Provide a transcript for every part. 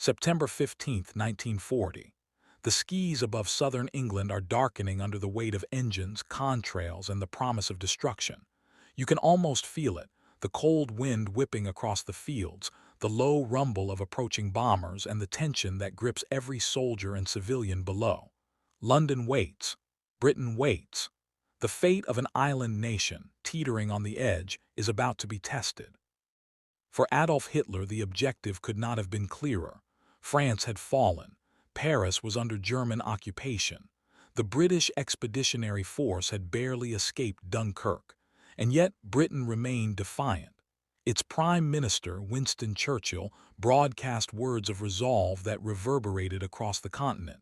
September 15, 1940. The skies above southern England are darkening under the weight of engines, contrails, and the promise of destruction. You can almost feel it, the cold wind whipping across the fields, the low rumble of approaching bombers, and the tension that grips every soldier and civilian below. London waits. Britain waits. The fate of an island nation, teetering on the edge, is about to be tested. For Adolf Hitler, the objective could not have been clearer. France had fallen. Paris was under German occupation. The British Expeditionary Force had barely escaped Dunkirk. And yet Britain remained defiant. Its Prime Minister, Winston Churchill, broadcast words of resolve that reverberated across the continent.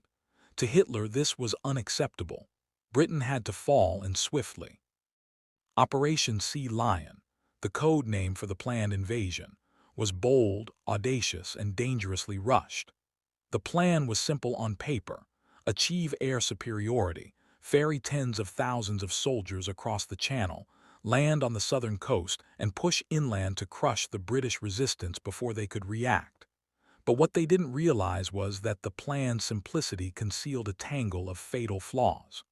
To Hitler, this was unacceptable. Britain had to fall, and swiftly. Operation Sea Lion, the code name for the planned invasion, was bold, audacious, and dangerously rushed. The plan was simple on paper: achieve air superiority, ferry tens of thousands of soldiers across the Channel, land on the southern coast, and push inland to crush the British resistance before they could react. But what they didn't realize was that the plan's simplicity concealed a tangle of fatal flaws.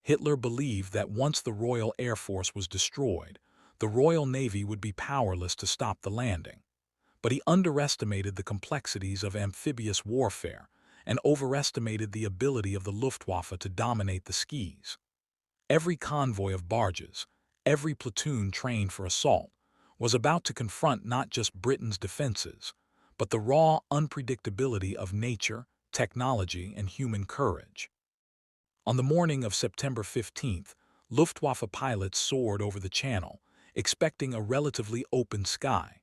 Hitler believed that once the Royal Air Force was destroyed, the Royal Navy would be powerless to stop the landing. But he underestimated the complexities of amphibious warfare and overestimated the ability of the Luftwaffe to dominate the skies. Every convoy of barges, every platoon trained for assault, was about to confront not just Britain's defenses, but the raw unpredictability of nature, technology, and human courage. On the morning of September 15th, Luftwaffe pilots soared over the Channel, expecting a relatively open sky.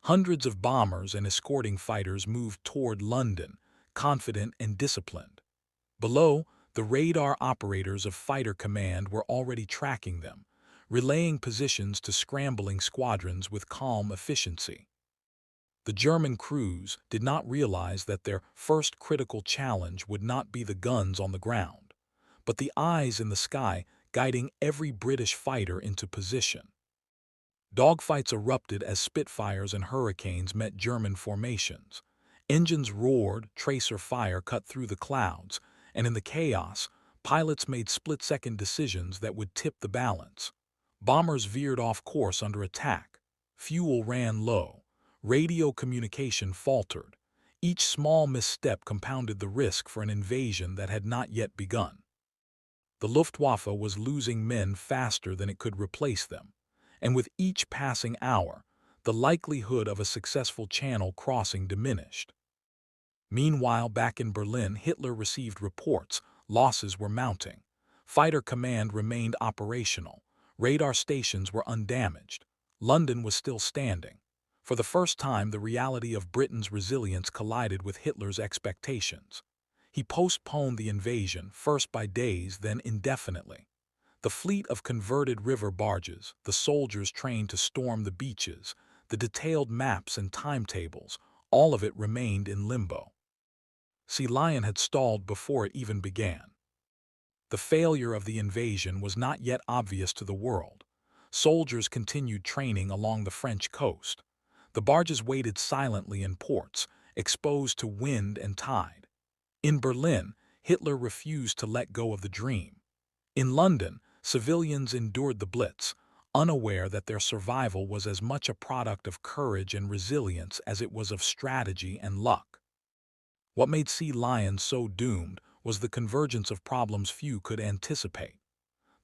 Hundreds of bombers and escorting fighters moved toward London, confident and disciplined. Below, the radar operators of Fighter Command were already tracking them, relaying positions to scrambling squadrons with calm efficiency. The German crews did not realize that their first critical challenge would not be the guns on the ground, but the eyes in the sky guiding every British fighter into position. Dogfights erupted as Spitfires and Hurricanes met German formations. Engines roared, tracer fire cut through the clouds, and in the chaos, pilots made split-second decisions that would tip the balance. Bombers veered off course under attack. Fuel ran low. Radio communication faltered. Each small misstep compounded the risk for an invasion that had not yet begun. The Luftwaffe was losing men faster than it could replace them, and with each passing hour, the likelihood of a successful Channel crossing diminished. Meanwhile, back in Berlin, Hitler received reports losses were mounting. Fighter Command remained operational. Radar stations were undamaged. London was still standing. For the first time, the reality of Britain's resilience collided with Hitler's expectations. He postponed the invasion, first by days, then indefinitely. The fleet of converted river barges, the soldiers trained to storm the beaches, the detailed maps and timetables, all of it remained in limbo. Sea Lion had stalled before it even began. The failure of the invasion was not yet obvious to the world. Soldiers continued training along the French coast. The barges waited silently in ports, exposed to wind and tide. In Berlin, Hitler refused to let go of the dream. In London, civilians endured the Blitz, unaware that their survival was as much a product of courage and resilience as it was of strategy and luck. What made Sea Lion so doomed was the convergence of problems few could anticipate.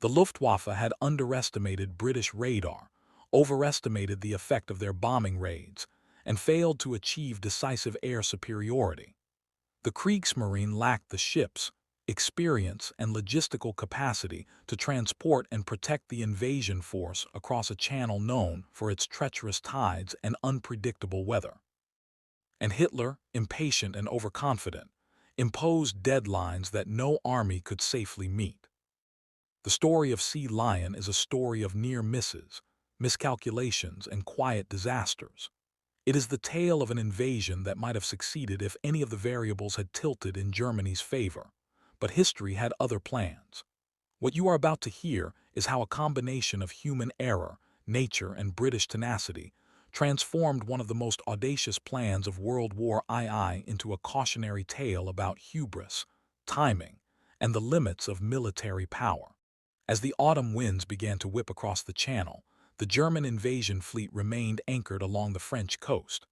The Luftwaffe had underestimated British radar, overestimated the effect of their bombing raids, and failed to achieve decisive air superiority. The Kriegsmarine lacked the ships, experience, and logistical capacity to transport and protect the invasion force across a channel known for its treacherous tides and unpredictable weather. And Hitler, impatient and overconfident, imposed deadlines that no army could safely meet. The story of Sea Lion is a story of near misses, miscalculations, and quiet disasters. It is the tale of an invasion that might have succeeded if any of the variables had tilted in Germany's favor. But history had other plans. What you are about to hear is how a combination of human error, nature, and British tenacity transformed one of the most audacious plans of World War II into a cautionary tale about hubris, timing, and the limits of military power. As the autumn winds began to whip across the Channel, the German invasion fleet remained anchored along the French coast.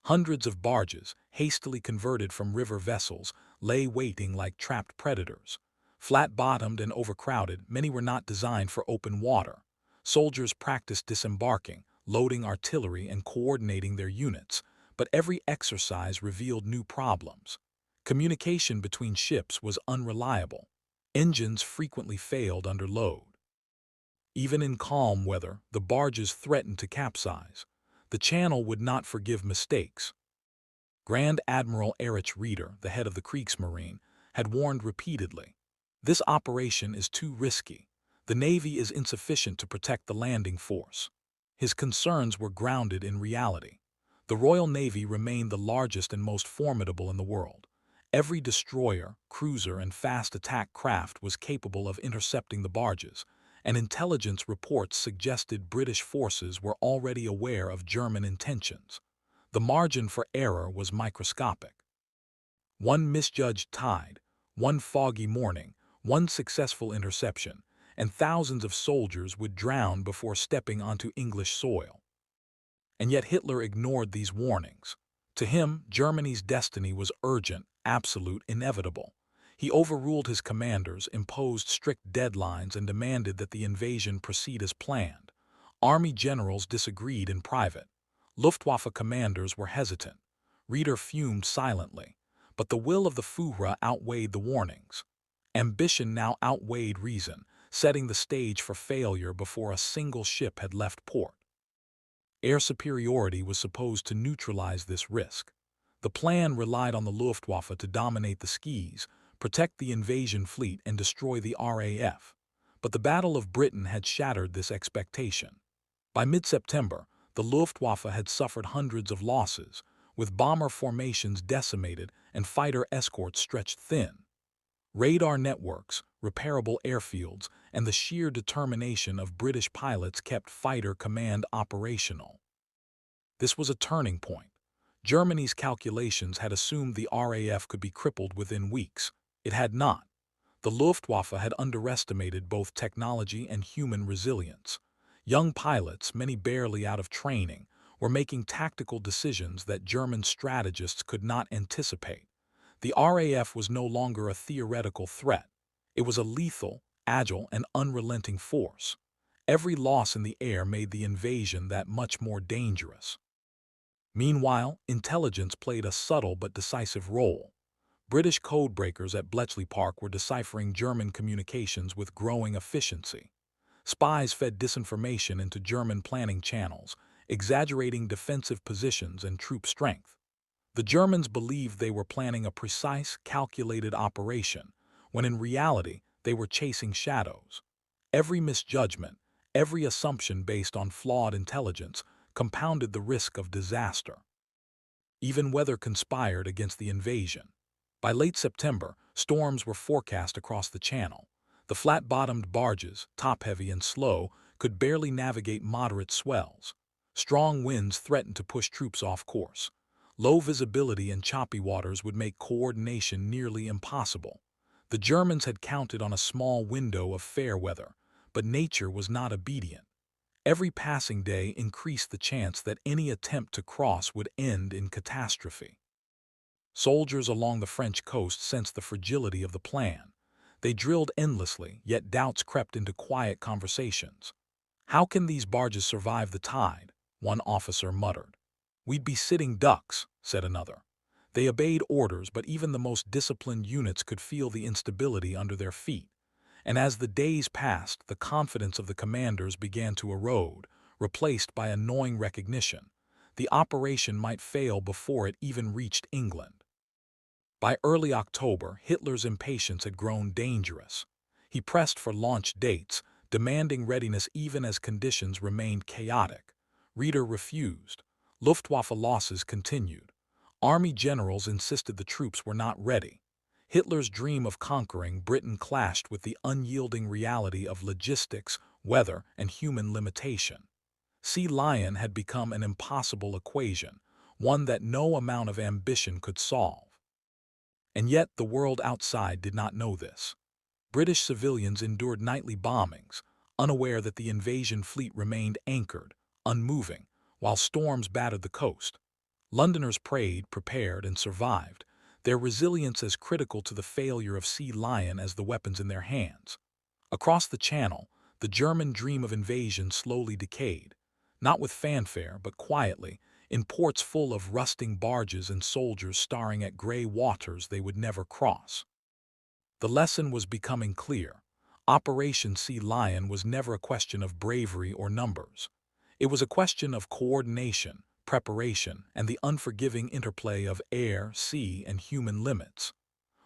Hundreds of barges, hastily converted from river vessels, lay waiting like trapped predators. Flat-bottomed and overcrowded, many were not designed for open water. Soldiers practiced disembarking, loading artillery and coordinating their units, but every exercise revealed new problems. Communication between ships was unreliable. Engines frequently failed under load. Even in calm weather, the barges threatened to capsize. The Channel would not forgive mistakes. Grand Admiral Erich Rieder, the head of the Kriegsmarine, had warned repeatedly, "This operation is too risky. The Navy is insufficient to protect the landing force." His concerns were grounded in reality. The Royal Navy remained the largest and most formidable in the world. Every destroyer, cruiser, and fast attack craft was capable of intercepting the barges, and intelligence reports suggested British forces were already aware of German intentions. The margin for error was microscopic. One misjudged tide, one foggy morning, one successful interception, and thousands of soldiers would drown before stepping onto English soil. And yet Hitler ignored these warnings. To him, Germany's destiny was urgent, absolute, inevitable. He overruled his commanders, imposed strict deadlines, and demanded that the invasion proceed as planned. Army generals disagreed in private. Luftwaffe commanders were hesitant. Rieder fumed silently. But the will of the Führer outweighed the warnings. Ambition now outweighed reason, setting the stage for failure before a single ship had left port. Air superiority was supposed to neutralize this risk. The plan relied on the Luftwaffe to dominate the skies, protect the invasion fleet, and destroy the RAF. But the Battle of Britain had shattered this expectation. By mid-September, the Luftwaffe had suffered hundreds of losses, with bomber formations decimated and fighter escorts stretched thin. Radar networks, repairable airfields, and the sheer determination of British pilots kept fighter command operational. This was a turning point. Germany's calculations had assumed the RAF could be crippled within weeks. It had not. The Luftwaffe had underestimated both technology and human resilience. Young pilots, many barely out of training, were making tactical decisions that German strategists could not anticipate. The RAF was no longer a theoretical threat. It was a lethal, agile, and unrelenting force. Every loss in the air made the invasion that much more dangerous. Meanwhile, intelligence played a subtle but decisive role. British codebreakers at Bletchley Park were deciphering German communications with growing efficiency. Spies fed disinformation into German planning channels, exaggerating defensive positions and troop strength. The Germans believed they were planning a precise, calculated operation, when in reality they were chasing shadows. Every misjudgment, every assumption based on flawed intelligence, compounded the risk of disaster. Even weather conspired against the invasion. By late September, storms were forecast across the Channel. The flat-bottomed barges, top-heavy and slow, could barely navigate moderate swells. Strong winds threatened to push troops off course. Low visibility and choppy waters would make coordination nearly impossible. The Germans had counted on a small window of fair weather, but nature was not obedient. Every passing day increased the chance that any attempt to cross would end in catastrophe. Soldiers along the French coast sensed the fragility of the plan. They drilled endlessly, yet doubts crept into quiet conversations. "How can these barges survive the tide?" one officer muttered. "We'd be sitting ducks," said another. They obeyed orders, but even the most disciplined units could feel the instability under their feet. And as the days passed, the confidence of the commanders began to erode, replaced by a gnawing recognition. The operation might fail before it even reached England. By early October, Hitler's impatience had grown dangerous. He pressed for launch dates, demanding readiness even as conditions remained chaotic. Rieder refused. Luftwaffe losses continued. Army generals insisted the troops were not ready. Hitler's dream of conquering Britain clashed with the unyielding reality of logistics, weather, and human limitation. Sea Lion had become an impossible equation, one that no amount of ambition could solve. And yet the world outside did not know this. British civilians endured nightly bombings, unaware that the invasion fleet remained anchored, unmoving, while storms battered the coast. Londoners prayed, prepared, and survived, their resilience as critical to the failure of Sea Lion as the weapons in their hands. Across the Channel, the German dream of invasion slowly decayed, not with fanfare but quietly, in ports full of rusting barges and soldiers staring at gray waters they would never cross. The lesson was becoming clear. Operation Sea Lion was never a question of bravery or numbers. It was a question of coordination, preparation, and the unforgiving interplay of air, sea, and human limits.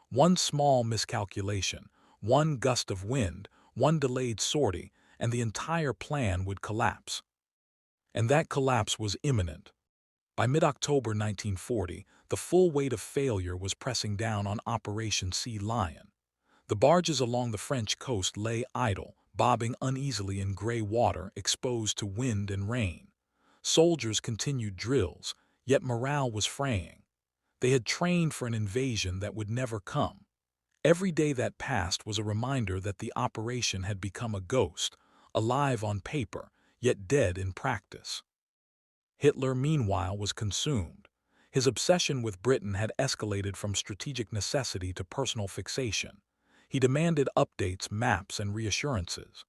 One small miscalculation, one gust of wind, one delayed sortie, and the entire plan would collapse. And that collapse was imminent. By mid-October 1940, the full weight of failure was pressing down on Operation Sea Lion. The barges along the French coast lay idle, bobbing uneasily in gray water exposed to wind and rain. Soldiers continued drills, yet morale was fraying. They had trained for an invasion that would never come. Every day that passed was a reminder that the operation had become a ghost, alive on paper, yet dead in practice. Hitler, meanwhile, was consumed. His obsession with Britain had escalated from strategic necessity to personal fixation. He demanded updates, maps, and reassurances.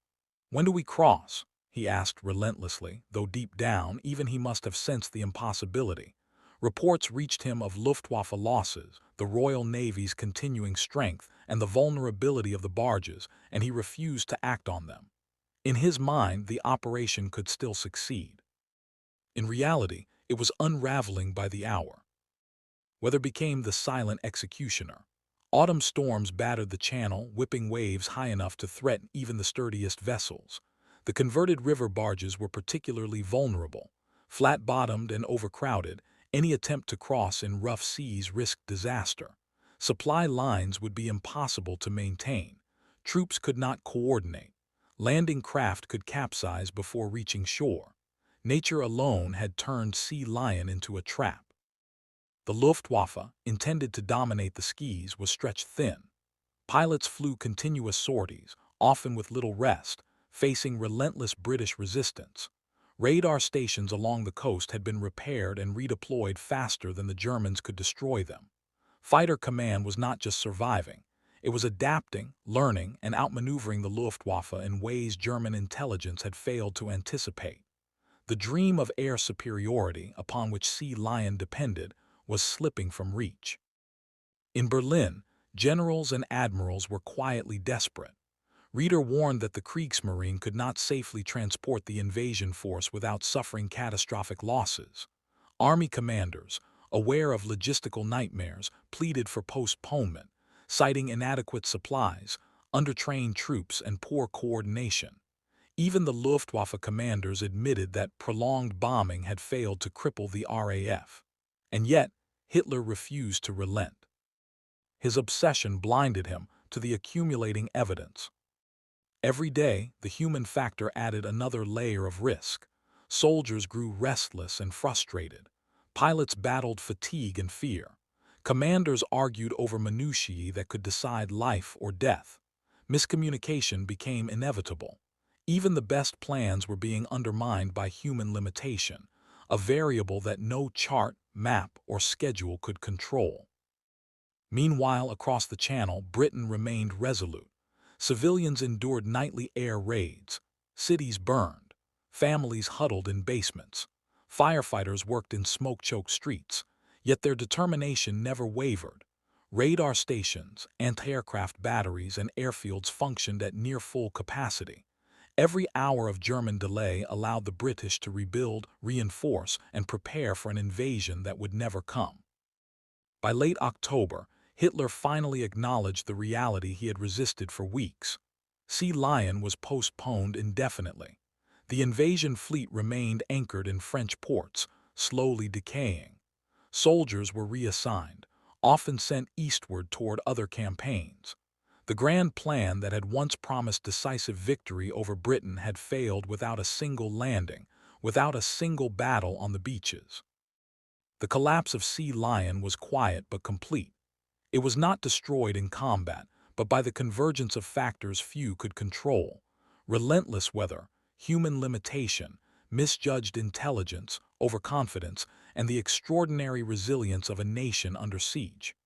"When do we cross?" he asked relentlessly, though deep down even he must have sensed the impossibility. Reports reached him of Luftwaffe losses, the Royal Navy's continuing strength, and the vulnerability of the barges, and he refused to act on them. In his mind, the operation could still succeed. In reality, it was unraveling by the hour. Weather became the silent executioner. Autumn storms battered the channel, whipping waves high enough to threaten even the sturdiest vessels. The converted river barges were particularly vulnerable. Flat-bottomed and overcrowded, any attempt to cross in rough seas risked disaster. Supply lines would be impossible to maintain. Troops could not coordinate. Landing craft could capsize before reaching shore. Nature alone had turned Sea Lion into a trap. The Luftwaffe, intended to dominate the skies, was stretched thin. Pilots flew continuous sorties, often with little rest, facing relentless British resistance. Radar stations along the coast had been repaired and redeployed faster than the Germans could destroy them. Fighter command was not just surviving, it was adapting, learning, and outmaneuvering the Luftwaffe in ways German intelligence had failed to anticipate. The dream of air superiority, upon which Sea Lion depended, was slipping from reach. In Berlin, generals and admirals were quietly desperate. Reeder warned that the Kriegsmarine could not safely transport the invasion force without suffering catastrophic losses. Army commanders, aware of logistical nightmares, pleaded for postponement, citing inadequate supplies, undertrained troops, and poor coordination. Even the Luftwaffe commanders admitted that prolonged bombing had failed to cripple the RAF. And yet, Hitler refused to relent. His obsession blinded him to the accumulating evidence. Every day, the human factor added another layer of risk. Soldiers grew restless and frustrated. Pilots battled fatigue and fear. Commanders argued over minutiae that could decide life or death. Miscommunication became inevitable. Even the best plans were being undermined by human limitation, a variable that no chart, map, or schedule could control. Meanwhile, across the Channel, Britain remained resolute. Civilians endured nightly air raids. Cities burned. Families huddled in basements. Firefighters worked in smoke-choked streets. Yet their determination never wavered. Radar stations, anti-aircraft batteries, and airfields functioned at near full capacity. Every hour of German delay allowed the British to rebuild, reinforce, and prepare for an invasion that would never come. By late October, Hitler finally acknowledged the reality he had resisted for weeks. Sea Lion was postponed indefinitely. The invasion fleet remained anchored in French ports, slowly decaying. Soldiers were reassigned, often sent eastward toward other campaigns. The grand plan that had once promised decisive victory over Britain had failed without a single landing, without a single battle on the beaches. The collapse of Sea Lion was quiet but complete. It was not destroyed in combat, but by the convergence of factors few could control: relentless weather, human limitation, misjudged intelligence, overconfidence, and the extraordinary resilience of a nation under siege.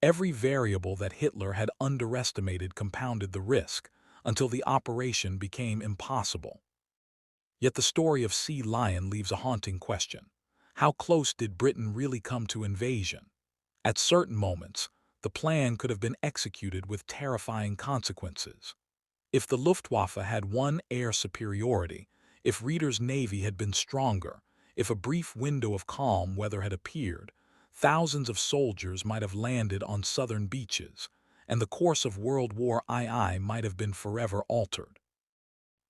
Every variable that Hitler had underestimated compounded the risk, until the operation became impossible. Yet the story of Sea Lion leaves a haunting question. How close did Britain really come to invasion? At certain moments, the plan could have been executed with terrifying consequences. If the Luftwaffe had won air superiority, if Reeder's navy had been stronger, if a brief window of calm weather had appeared, thousands of soldiers might have landed on southern beaches, and the course of World War II might have been forever altered.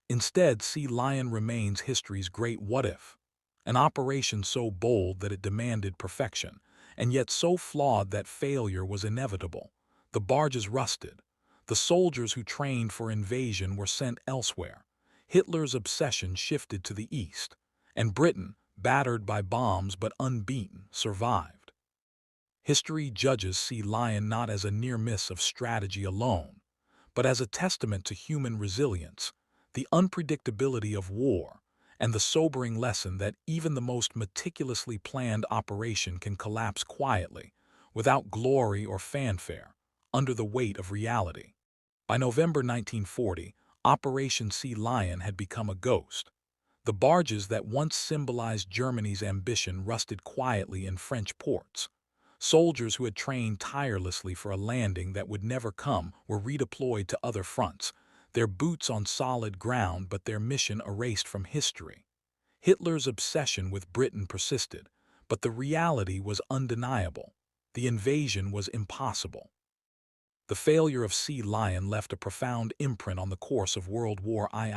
Instead, Sea Lion remains history's great what-if, an operation so bold that it demanded perfection, and yet so flawed that failure was inevitable. The barges rusted. The soldiers who trained for invasion were sent elsewhere. Hitler's obsession shifted to the east, and Britain, battered by bombs but unbeaten, survived. History judges Sea Lion not as a near miss of strategy alone, but as a testament to human resilience, the unpredictability of war, and the sobering lesson that even the most meticulously planned operation can collapse quietly, without glory or fanfare, under the weight of reality. By November 1940, Operation Sea Lion had become a ghost. The barges that once symbolized Germany's ambition rusted quietly in French ports. Soldiers who had trained tirelessly for a landing that would never come were redeployed to other fronts, their boots on solid ground but their mission erased from history. Hitler's obsession with Britain persisted, but the reality was undeniable. The invasion was impossible. The failure of Sea Lion left a profound imprint on the course of World War II.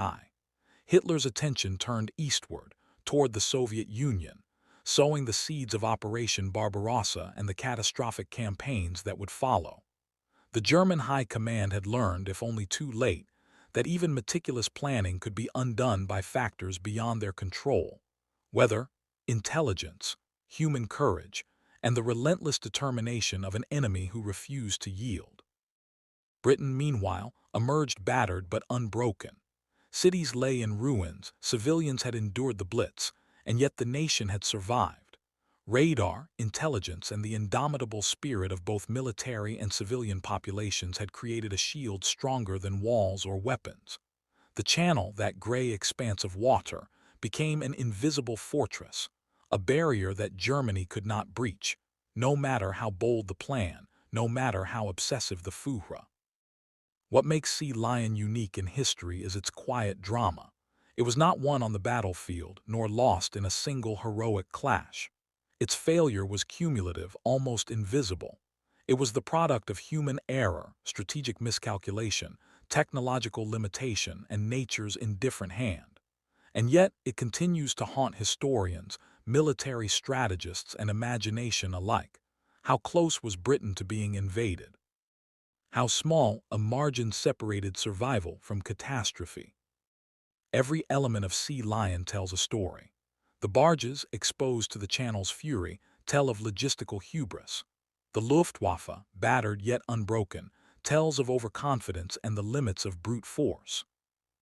Hitler's attention turned eastward, toward the Soviet Union, sowing the seeds of Operation Barbarossa and the catastrophic campaigns that would follow. The German High Command had learned, if only too late, that even meticulous planning could be undone by factors beyond their control: weather, intelligence, human courage, and the relentless determination of an enemy who refused to yield. Britain, meanwhile, emerged battered but unbroken. Cities lay in ruins, civilians had endured the Blitz, and yet the nation had survived. Radar, intelligence, and the indomitable spirit of both military and civilian populations had created a shield stronger than walls or weapons. The Channel, that gray expanse of water, became an invisible fortress, a barrier that Germany could not breach, no matter how bold the plan, no matter how obsessive the fougue. What makes Sea Lion unique in history is its quiet drama. It was not won on the battlefield, nor lost in a single heroic clash. Its failure was cumulative, almost invisible. It was the product of human error, strategic miscalculation, technological limitation, and nature's indifferent hand. And yet, it continues to haunt historians, military strategists, and imagination alike. How close was Britain to being invaded? How small a margin separated survival from catastrophe? Every element of Sea Lion tells a story. The barges, exposed to the Channel's fury, tell of logistical hubris. The Luftwaffe, battered yet unbroken, tells of overconfidence and the limits of brute force.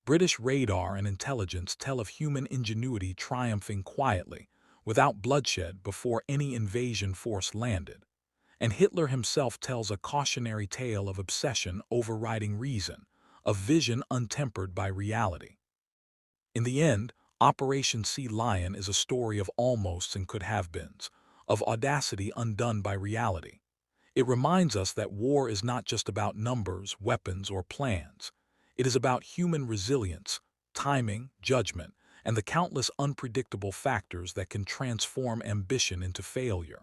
British radar and intelligence tell of human ingenuity triumphing quietly, without bloodshed, before any invasion force landed. And Hitler himself tells a cautionary tale of obsession overriding reason, of vision untempered by reality. In the end, Operation Sea Lion is a story of almosts and could-have-beens, of audacity undone by reality. It reminds us that war is not just about numbers, weapons, or plans. It is about human resilience, timing, judgment, and the countless unpredictable factors that can transform ambition into failure.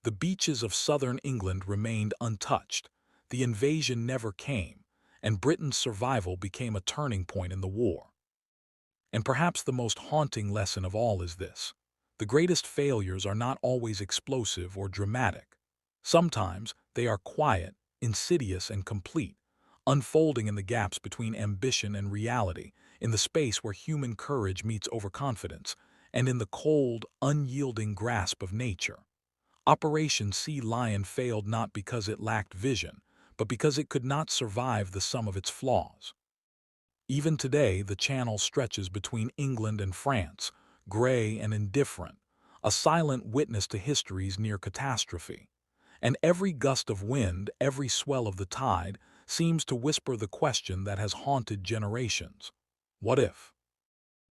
The beaches of southern England remained untouched. The invasion never came, and Britain's survival became a turning point in the war. And perhaps the most haunting lesson of all is this: the greatest failures are not always explosive or dramatic. Sometimes they are quiet, insidious, and complete, unfolding in the gaps between ambition and reality, in the space where human courage meets overconfidence, and in the cold, unyielding grasp of nature. Operation Sea Lion failed not because it lacked vision, but because it could not survive the sum of its flaws. Even today, the channel stretches between England and France, gray and indifferent, a silent witness to history's near catastrophe. And every gust of wind, every swell of the tide, seems to whisper the question that has haunted generations. What if?